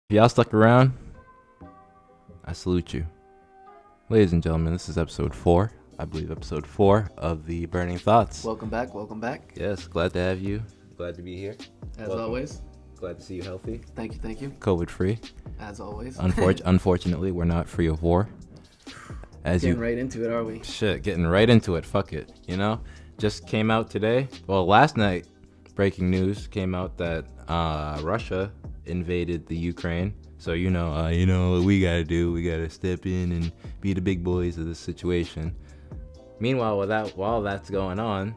If y'all stuck around, I salute you. Ladies and gentlemen, this is episode 4. I believe episode 4 of the Burning Thoughts. Welcome back. Yes, glad to have you. Glad to be here. As always. Glad to see you healthy. Thank you. COVID free. As always. Unfortunately, we're not free of war. Getting right into it, are we? Getting right into it. Fuck it. You know? Just came out today. Well, last night, breaking news came out that Russia invaded the Ukraine. So you know what we gotta do. We gotta step in and be the big boys of this situation. Meanwhile, while that's going on,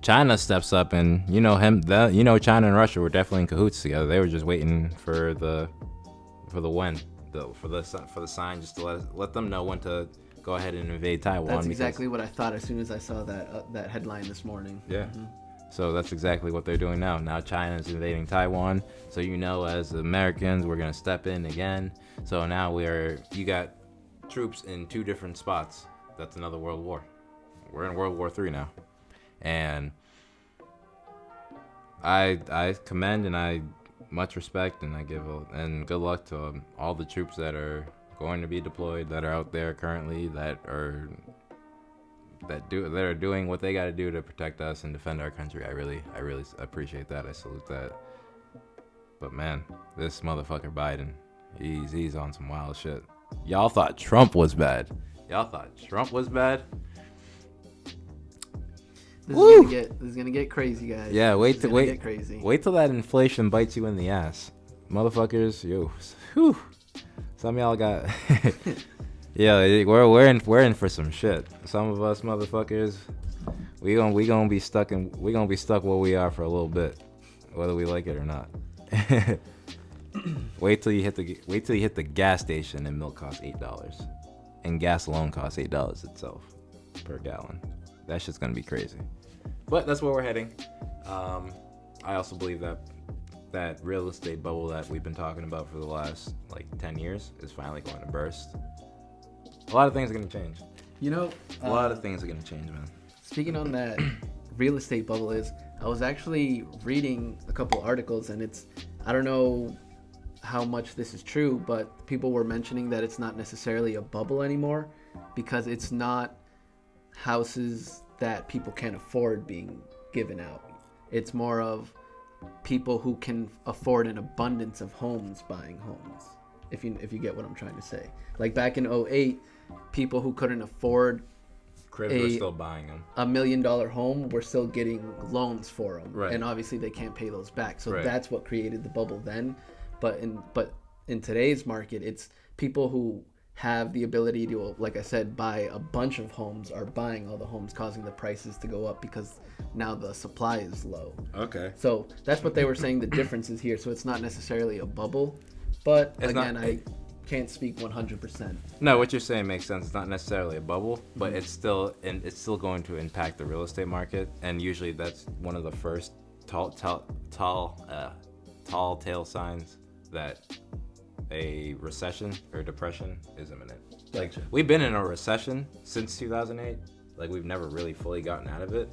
China steps up, and China and Russia were definitely in cahoots together. They were just waiting for the sign, just to let them know when to go ahead and invade Taiwan. That's exactly what I thought as soon as I saw that headline this morning. Yeah. Mm-hmm. So that's exactly what they're doing now. Now China's invading Taiwan. So as Americans, we're gonna step in again. So now you got troops in 2 different spots. That's another world war. We're in World War III now. And I commend and I much respect and I give and good luck to all the troops that are going to be deployed, that are out there currently, that are doing what they got to do to protect us and defend our country. I really appreciate that. I salute that. But man, this motherfucker Biden, he's on some wild shit. Y'all thought Trump was bad. This is gonna get crazy, guys. Yeah, wait till that inflation bites you in the ass, motherfuckers. Some of y'all got. Yeah, we're in for some shit. Some of us motherfuckers, we gonna be stuck where we are for a little bit, whether we like it or not. Wait till you hit the gas station and milk costs $8, and gas alone costs $8 itself per gallon. That shit's gonna be crazy. But that's where we're heading. I also believe that real estate bubble that we've been talking about for the last 10 years is finally going to burst. A lot of things are going to change. A lot of things are going to change, man. Speaking on that real estate bubble I was actually reading a couple articles, and I don't know how much this is true, but people were mentioning that it's not necessarily a bubble anymore because it's not houses that people can't afford being given out. It's more of people who can afford an abundance of homes buying homes, if you get what I'm trying to say. Like back in 2008, people who couldn't afford cribs were still buying them. $1 million home were still getting loans for them, right. And obviously they can't pay those back. So right. That's what created the bubble then. But in today's market, it's people who have the ability to, like I said, buy a bunch of homes are buying all the homes, causing the prices to go up because now the supply is low. Okay. So that's what they were saying. The difference is here. So it's not necessarily a bubble, but I can't speak 100%. No, what you're saying makes sense. It's not necessarily a bubble, but it's still going to impact the real estate market, and usually that's one of the first tall tale signs that a recession or depression is imminent. Gotcha. We've been in a recession since 2008. We've never really fully gotten out of it.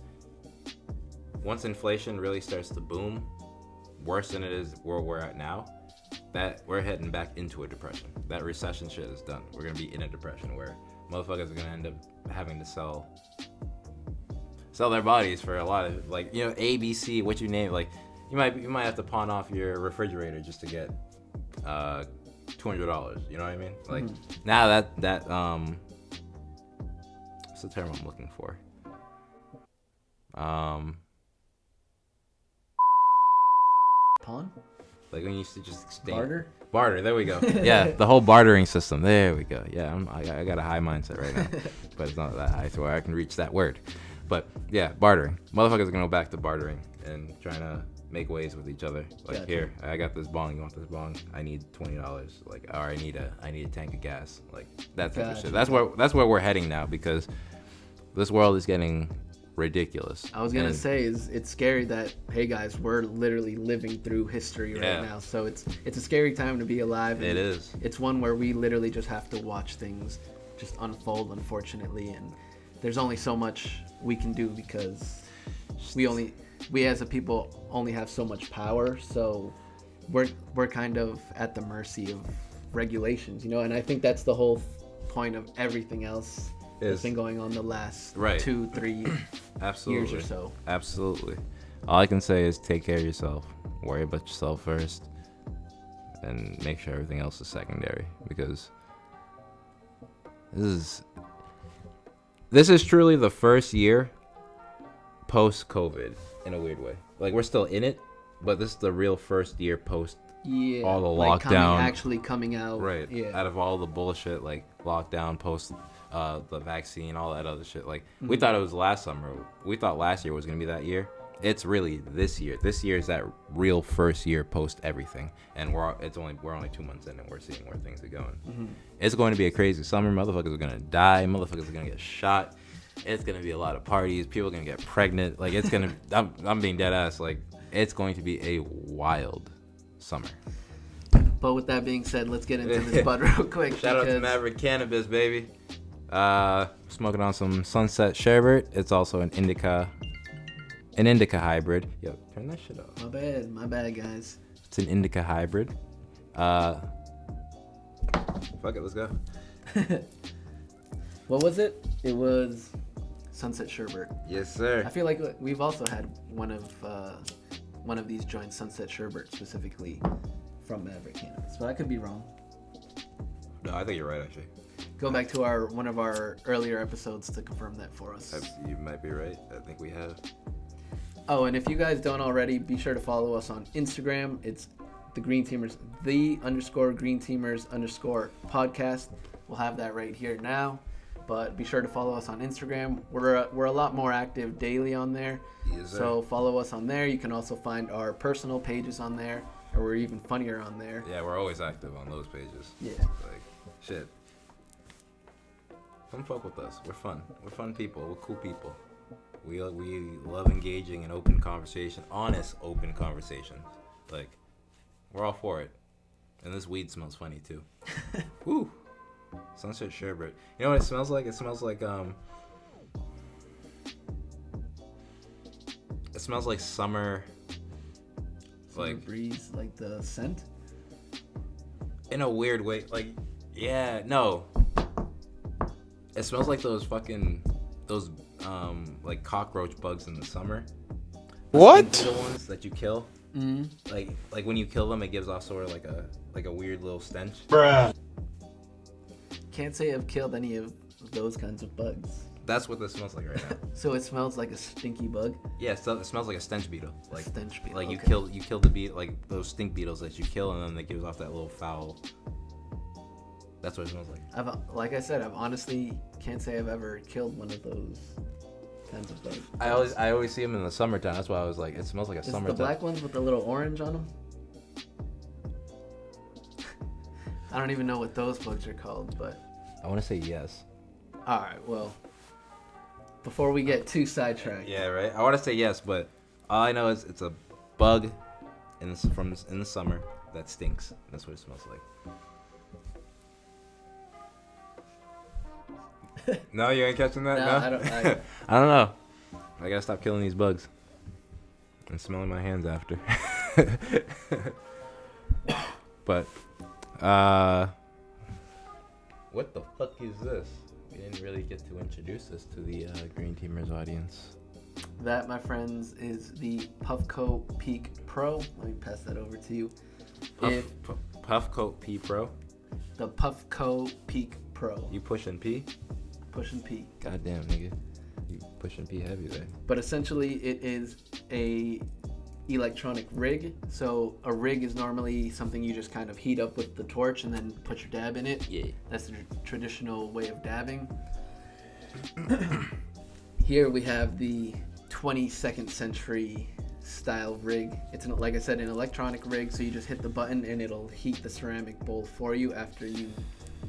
Once inflation really starts to boom, worse than it is where we're at now, that we're heading back into a depression. That recession shit is done. We're gonna be in a depression where motherfuckers are gonna end up having to sell their bodies for a lot of ABC, what you name. You might have to pawn off your refrigerator just to get $200. You know what I mean? Now that what's the term I'm looking for? Pawn? When you used to just Barter, there we go. Yeah, the whole bartering system. There we go. Yeah, I got a high mindset right now, but it's not that high to where I can reach that word. But yeah, bartering. Motherfuckers are gonna go back to bartering and trying to make ways with each other. Gotcha. Here, I got this bong. You want this bong? I need $20. Or I need a tank of gas. That type of shit. That's where we're heading now, because this world is getting ridiculous. I was gonna say it's scary that, hey guys, we're literally living through history right now. So it's a scary time to be alive. It is. It's one where we literally just have to watch things just unfold, unfortunately, and there's only so much we can do because we as a people only have so much power. So we're kind of at the mercy of regulations, you know, and I think that's the whole point of everything else that's been going on the last 2-3 years or so. Absolutely. All I can say is take care of yourself, worry about yourself first, and make sure everything else is secondary, because this is truly the first year post-COVID in a weird way. Like, we're still in it, but this is the real first year post all the lockdown. Actually coming out. Right. Yeah. Out of all the bullshit, like lockdown, post the vaccine, all that other shit. Like, we thought it was last summer. We thought last year was going to be that year. It's really this year. This year is that real first year post everything. And we're only 2 months in, and we're seeing where things are going. It's going to be a crazy summer. Motherfuckers are going to die. Motherfuckers are going to get shot. It's going to be a lot of parties. People are going to get pregnant. Like, it's going to, I'm being dead ass. Like, it's going to be a wild summer. But with that being said, let's get into this bud real quick. Shout out to Maverick Cannabis, baby. Smoking on some Sunset Sherbet. It's also an indica hybrid. Yo, turn that shit off. My bad, guys. It's an indica hybrid. Fuck it, let's go. What was it? It was Sunset Sherbet. Yes, sir. I feel like we've also had one of these joints, Sunset Sherbet, specifically from Maverick Cannabis, but I could be wrong. No, I think you're right, actually. Go back to one of our earlier episodes to confirm that for us. You might be right. I think we have. Oh, and if you guys don't already, be sure to follow us on Instagram. It's the Green Teamers, _Green Teamers _podcast. We'll have that right here now. But be sure to follow us on Instagram. We're a lot more active daily on there. Yes, sir. So follow us on there. You can also find our personal pages on there, or we're even funnier on there. Yeah, we're always active on those pages. Yeah. Like, shit. Come fuck with us. We're fun. We're fun people. We're cool people. We love engaging in open conversation, honest open conversations. Like, we're all for it. And this weed smells funny too. Woo. Sunset Sherbet. You know what it smells like? It smells like summer. Like breeze, like the scent. In a weird way, like, yeah, no. It smells like those like cockroach bugs in the summer. What? The ones that you kill. Mm-hmm. Like when you kill them, it gives off sort of like a weird little stench. Bruh. Can't say I've killed any of those kinds of bugs. That's what this smells like right now. So it smells like a stinky bug? Yeah, so it smells like a stench beetle. Like a stench beetle. Like okay. you kill the beetle, like those stink beetles that you kill, and then it gives off that little foul. That's what it smells like. Like I said, I've honestly can't say I've ever killed one of those kinds of bugs. I always see them in the summertime. That's why I was like, it smells like a summertime. The black ones with the little orange on them? I don't even know what those bugs are called, but I want to say yes. All right, well, before we get too sidetracked. Yeah, right. I want to say yes, but all I know is it's a bug in the summer that stinks. That's what it smells like. No, you ain't catching that? No? I don't know. I gotta stop killing these bugs and smelling my hands after. But, what the fuck is this? We didn't really get to introduce this to the Green Teamers audience. That, my friends, is the Puffco Peak Pro. Let me pass that over to you. Puffco P Pro? The Puffco Peak Pro. You pushing P? Pushing P. Goddamn, nigga. You pushing P heavy there. But essentially, it is a electronic rig. So a rig is normally something you just kind of heat up with the torch and then put your dab in it. Yeah. That's the traditional way of dabbing. Here we have the 22nd century style rig. It's like I said, an electronic rig. So you just hit the button and it'll heat the ceramic bowl for you after you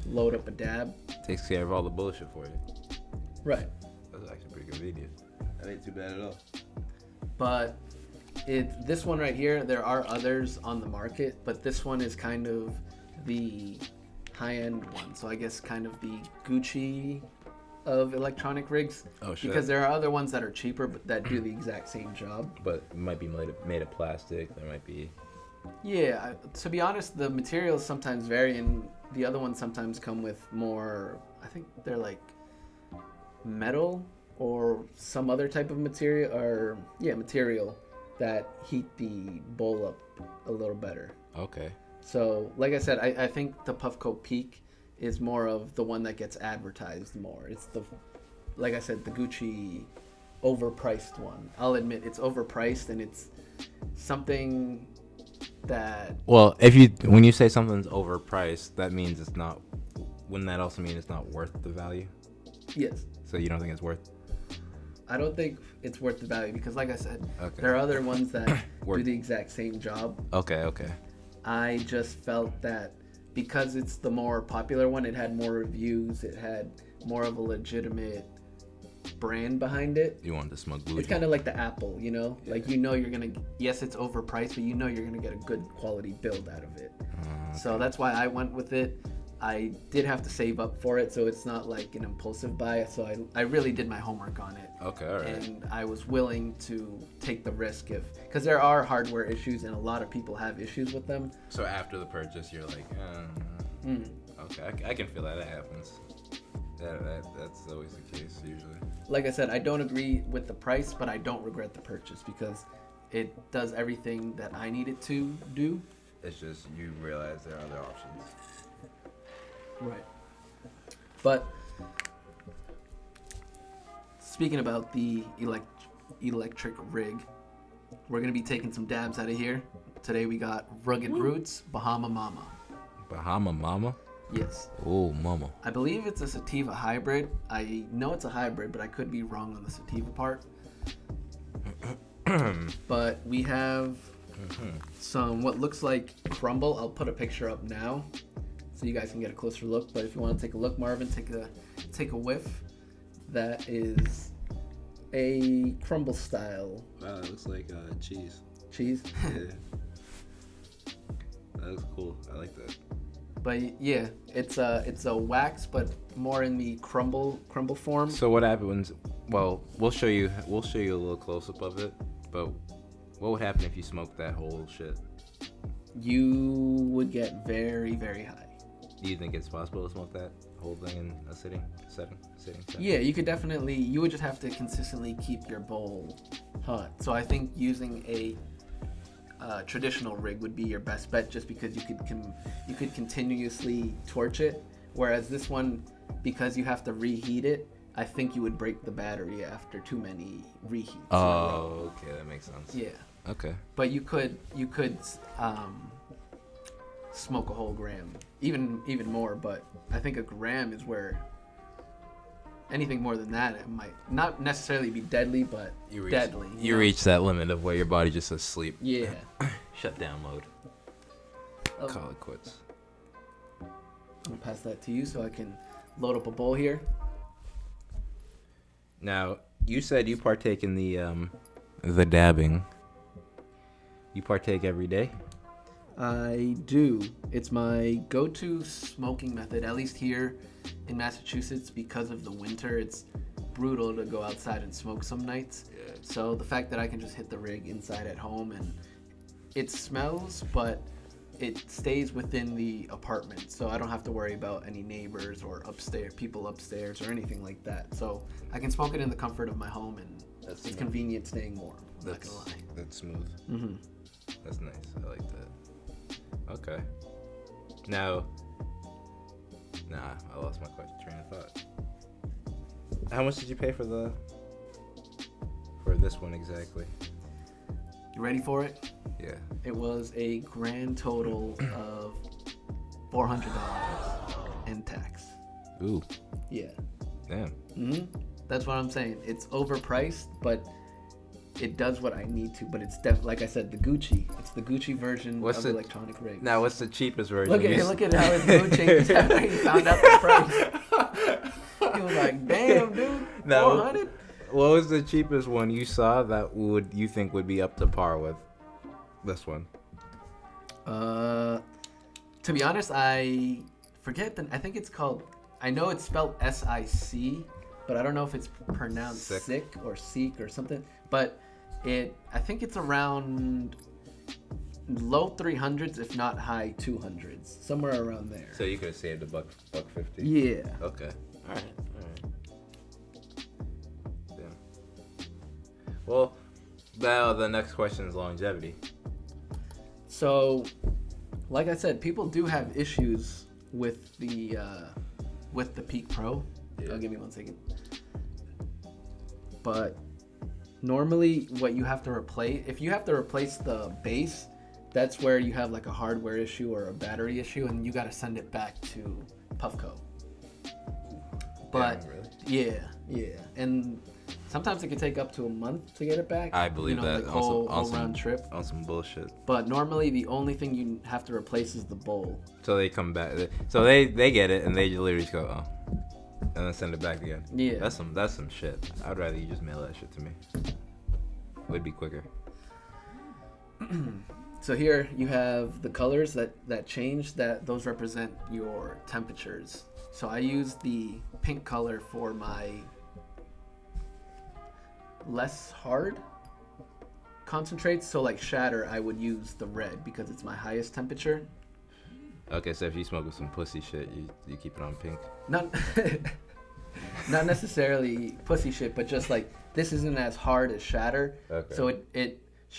load up a dab. Takes care of all the bullshit for you. Right. That's actually pretty convenient. That ain't too bad at all. But this one right here, there are others on the market, but this one is kind of the high-end one. So I guess kind of the Gucci of electronic rigs. Oh, shit. Because there are other ones that are cheaper, but that do the exact same job. But it might be made of plastic. There might be... Yeah, to be honest, the materials sometimes vary, and the other ones sometimes come with more. I think they're like metal or some other type of material, or yeah, material that heat the bowl up a little better. Okay. So, like I said, I think the Puffco Peak is more of the one that gets advertised more. It's the, like I said, the Gucci overpriced one. I'll admit it's overpriced, and it's something that. Well, when you say something's overpriced, that means it's not. Wouldn't that also mean it's not worth the value? Yes. So you don't think it's worth? I don't think it's worth the value because, like I said, Okay. there are other ones that do the exact same job. Okay. I just felt that because it's the more popular one, it had more reviews, it had more of a legitimate brand behind it. You wanted to smoke Gucci. It's kind of like the Apple, you know? Yeah. Like, you're going to, yes, it's overpriced, but you're going to get a good quality build out of it. Okay. So that's why I went with it. I did have to save up for it, so it's not like an impulsive buy. So I really did my homework on it. Okay, all right. And I was willing to take the risk because there are hardware issues, and a lot of people have issues with them. So after the purchase, you're like, okay, I can feel that. That happens. That's always the case usually. Like I said, I don't agree with the price, but I don't regret the purchase because it does everything that I need it to do. It's just you realize there are other options. Right. But speaking about the electric rig, we're going to be taking some dabs out of here. Today we got Rugged Roots, Bahama Mama. Bahama Mama? Yes. Oh, mama. I believe it's a sativa hybrid. I know it's a hybrid, but I could be wrong on the sativa part. But we have some what looks like crumble. I'll put a picture up now so you guys can get a closer look. But if you want to take a look, Marvin, take a whiff. That is a crumble style. Wow, it looks like cheese. Cheese? Yeah. That looks cool. I like that. But yeah, it's a wax, but more in the crumble form. So what happens? Well, we'll show you a little close up of it. But what would happen if you smoked that whole shit? You would get very, very high. Do you think it's possible to smoke that whole thing in a sitting? Yeah, you could definitely. You would just have to consistently keep your bowl hot. So I think using a traditional rig would be your best bet, just because you could continuously torch it. Whereas this one, because you have to reheat it, I think you would break the battery after too many reheats. Oh, okay, that makes sense. Yeah. Okay. But you could smoke a whole gram, even more. But I think a gram is where anything more than that, it might not necessarily be deadly, but deadly. You reach that limit of where your body just says sleep. Yeah. Shut down mode. Oh. Call it quits. I'm gonna pass that to you so I can load up a bowl here. Now, you said you partake in the dabbing. You partake every day? I do. It's my go-to smoking method, at least here in Massachusetts. Because of the winter, it's brutal to go outside and smoke some nights. Yeah. So the fact that I can just hit the rig inside at home, and it smells, but it stays within the apartment, so I don't have to worry about any neighbors or people upstairs or anything like that. So I can smoke it in the comfort of my home, and it's convenient staying warm. I'm not gonna lie. That's smooth. Mm-hmm. That's nice. I like that. Okay. Now, I lost my train of thought. How much did you pay for this one exactly? You ready for it? Yeah. It was a grand total of $400 in tax. Ooh. Yeah. Damn. Mm-hmm. That's what I'm saying. It's overpriced, but it does what I need to. But it's like I said, the Gucci. It's the Gucci version of electronic rigs. Now, what's the cheapest version? Look at how his mood changed after he found out the price. He was like, "Damn, dude, $400." What was the cheapest one you saw that you think would be up to par with this one? To be honest, I forget I think it's called. I know it's spelled SIC, but I don't know if it's pronounced sick or seek or something. But I think it's around low 300s, if not high 200s, somewhere around there. So you could have saved $1.50. Yeah. Okay. All right. Damn. Well, now the next question is longevity. So, like I said, people do have issues with the Peak Pro. Yeah. Give me 1 second. But normally, what you have to replace, if you have to replace the base, that's where you have like a hardware issue or a battery issue, and you got to send it back to Puffco. But really? yeah, and sometimes it can take up to a month to get it back. I believe that. Like whole round trip. On some bullshit. But normally, the only thing you have to replace is the bowl. So they come back. So they get it and they literally just go, oh, and then send it back again. Yeah. That's some shit. I'd rather you just mail that shit to me. Would be quicker. So here you have the colors that change. Those represent your temperatures. So I use the pink color for my less hard concentrates. So like shatter, I would use the red because it's my highest temperature. Okay, so if you smoke with some pussy shit, you keep it on pink. Not necessarily pussy shit, but just like this isn't as hard as shatter. Okay. So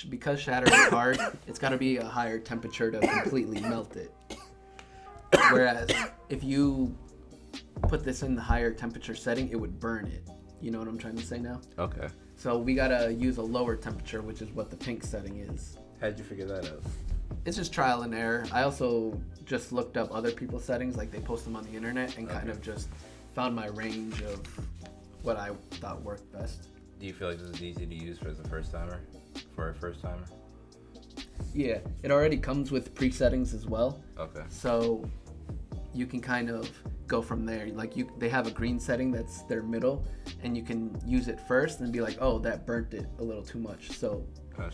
because shatter is hard, it's got to be a higher temperature to completely melt it. Whereas if you put this in the higher temperature setting, it would burn it. You know what I'm trying to say now? Okay. So we got to use a lower temperature, which is what the pink setting is. How'd you figure that out? It's just trial and error. I also just looked up other people's settings, like they post them on the internet, and kind of just found my range of what I thought worked best. Do you feel like this is easy to use for a first timer? Yeah, it already comes with presettings as well. Okay. So you can kind of go from there. Like they have a green setting that's their middle, and you can use it first and be like, oh, that burnt it a little too much. So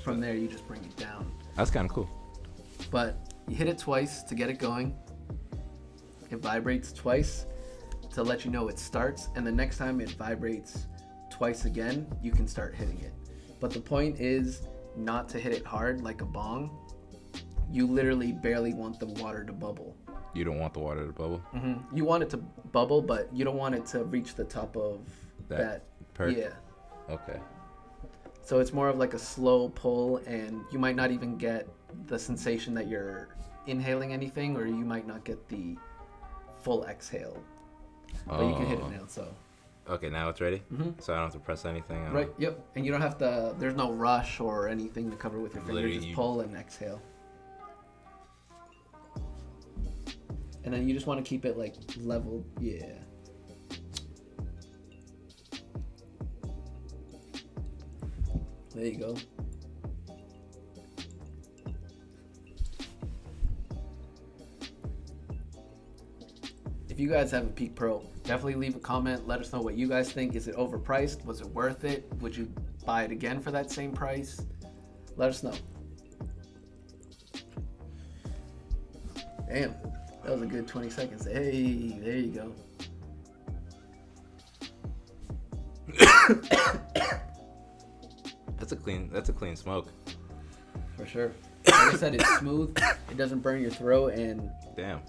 from there, you just bring it down. That's kind of cool. But you hit it twice to get it going. It vibrates twice to let you know it starts, and the next time it vibrates twice again, you can start hitting it. But the point is not to hit it hard like a bong. You literally barely want the water to bubble. You don't want the water to bubble? Mm-hmm. You want it to bubble, but you don't want it to reach the top of that perk? Yeah. Okay. So it's more of like a slow pull, and you might not even get the sensation that you're inhaling anything, or you might not get the full exhale. But you can hit it now, so. Okay, now it's ready? Mm-hmm. So I don't have to press anything? Right, yep. And you don't have to, there's no rush or anything to cover with your finger. Just pull and exhale. And then you just want to keep it like level, yeah. There you go. If you guys have a Peak Pro, definitely leave a comment. Let us know what you guys think. Is it overpriced? Was it worth it? Would you buy it again for that same price? Let us know. Damn, that was a good 20 seconds. Hey, there you go. That's a clean smoke. For sure. Like I said, it's smooth. It doesn't burn your throat, and damn.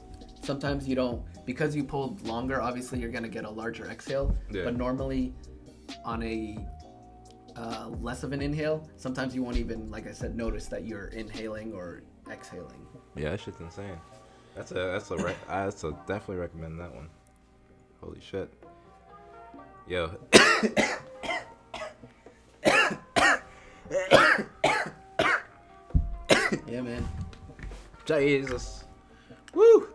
Sometimes you don't, because you pulled longer, obviously you're gonna get a larger exhale. Yeah. But normally on a less of an inhale, sometimes you won't even, like I said, notice that you're inhaling or exhaling. Yeah, that shit's insane. That's definitely recommend that one. Holy shit. Yo. Yeah, man. Jesus. Woo!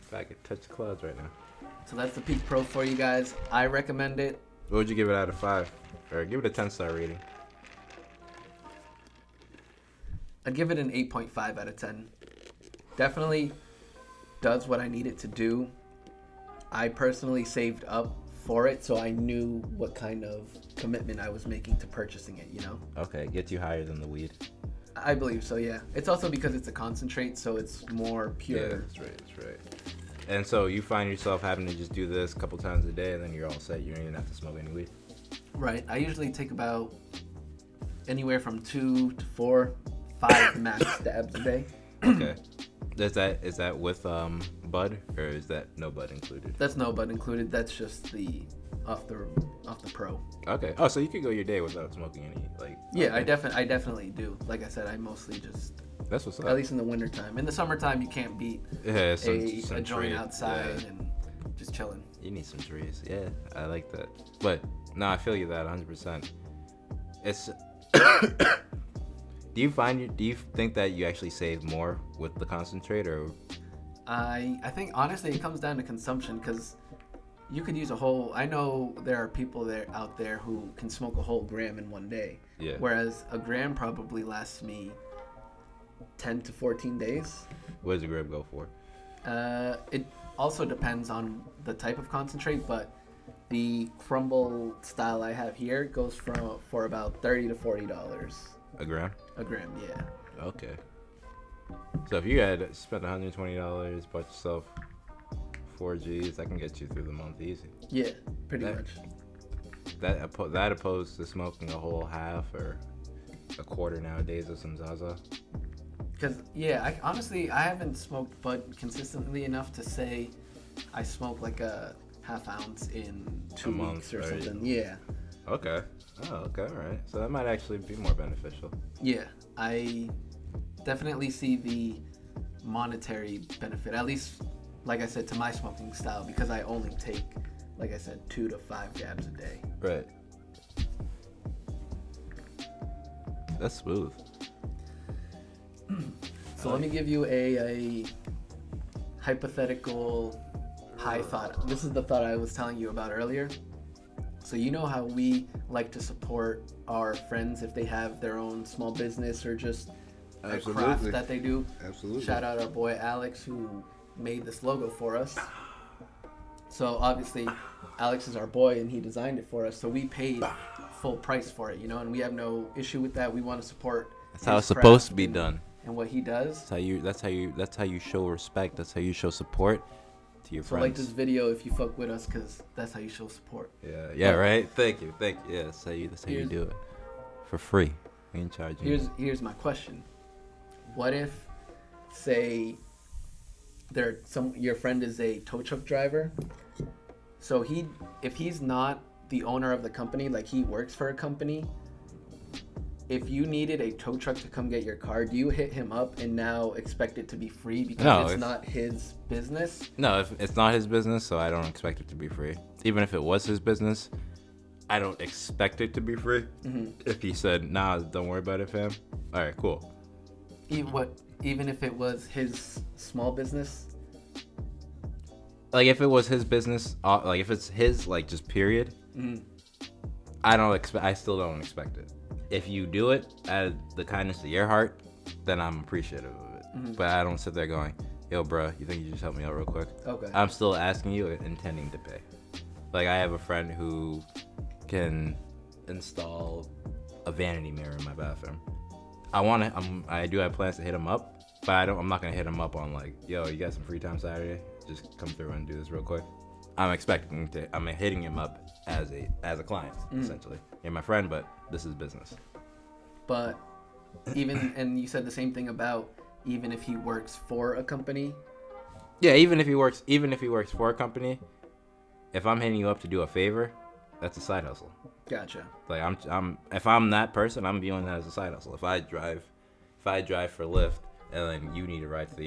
If I could touch the clouds right now. So that's the Peak Pro for you guys. I recommend it. What would you give it out of 5? Or give it a 10-star rating? I'd give it an 8.5 out of 10. Definitely does what I need it to do. I personally saved up for it, so I knew what kind of commitment I was making to purchasing it, you know? Okay, gets you higher than the weed. I believe so, yeah. It's also because it's a concentrate, so it's more pure. Yeah, that's right. And so you find yourself having to just do this a couple times a day, and then you're all set. You don't even have to smoke any weed. Right. I usually take about anywhere from 2 to 4, 5 max dabs a day. Okay. Is that with bud, or is that no bud included? That's no bud included. That's just the off the pro. Okay. Oh, so you could go your day without smoking any, like. Yeah, okay. I definitely do. Like I said, I mostly just, That's what's up. at least in the wintertime. In the summertime, you can't beat Yeah, a joint tree. outside Yeah. and just chilling. You need some trees. Yeah, I like that. But no, I feel you that 100%. It's. Do you think that you actually save more with the concentrate, or? I think honestly it comes down to consumption, because you could use a whole. I know there are people out there who can smoke a whole gram in one day. Yeah. Whereas a gram probably lasts me 10 to 14 days. What does a grip go for? It also depends on the type of concentrate, but the crumble style I have here goes for about $30 to $40 A gram? a gram. Yeah. Okay. So if you had spent $120, bought yourself 4 Gs, that can get you through the month easy. Yeah, pretty much. That opposed to smoking a whole half or a quarter nowadays of some Zaza. Because, yeah, I haven't smoked bud consistently enough to say I smoke like a half ounce in 2 weeks or right? something. Yeah. Okay. Oh, okay, all right. So that might actually be more beneficial. Yeah, I definitely see the monetary benefit, at least, like I said, to my smoking style, because I only take, like I said, 2 to 5 dabs a day. Right. That's smooth. So let me give you a hypothetical high thought. This is the thought I was telling you about earlier. So you know how we like to support our friends if they have their own small business or just a craft that they do. Absolutely. Shout out our boy Alex, who made this logo for us. So obviously Alex is our boy and he designed it for us, so we paid full price for it, you know, and we have no issue with that. We want to support That's how his it's supposed to craft be done. and what he does. That's how you show respect. That's how you show support to your So friends. like this video if you fuck with us, because that's how you show support. Yeah, right. Thank you. Yeah, that's how you Here's- do it for free. We ain't charging. Here's my question. What if, say, your friend is a tow truck driver, so if he's not the owner of the company, like he works for a company, if you needed a tow truck to come get your car, do you hit him up and now expect it to be free because it's not his business? No, if it's not his business, so I don't expect it to be free. Even if it was his business, I don't expect it to be free. Mm-hmm. If he said, "Nah, don't worry about it, fam." All right, cool. Even if it was his small business? Like if it was his business, like if it's his, like just period, Mm-hmm. I still don't expect it. If you do it out of the kindness of your heart, then I'm appreciative of it. Mm-hmm. But I don't sit there going, "Yo, bro, you think you just help me out real quick?" Okay. I'm still asking you, intending to pay. Like I have a friend who can install a vanity mirror in my bathroom. I do have plans to hit him up, but I'm not gonna hit him up on like, "Yo, you got some free time Saturday? Just come through and do this real quick." I'm hitting him up as a client, essentially. You're my friend, but this is business. But and you said the same thing about even if he works for a company. Yeah, even if he works for a company, if I'm hitting you up to do a favor, that's a side hustle. Gotcha. Like if I'm that person, I'm viewing that as a side hustle. If I drive for Lyft and then you need a ride to the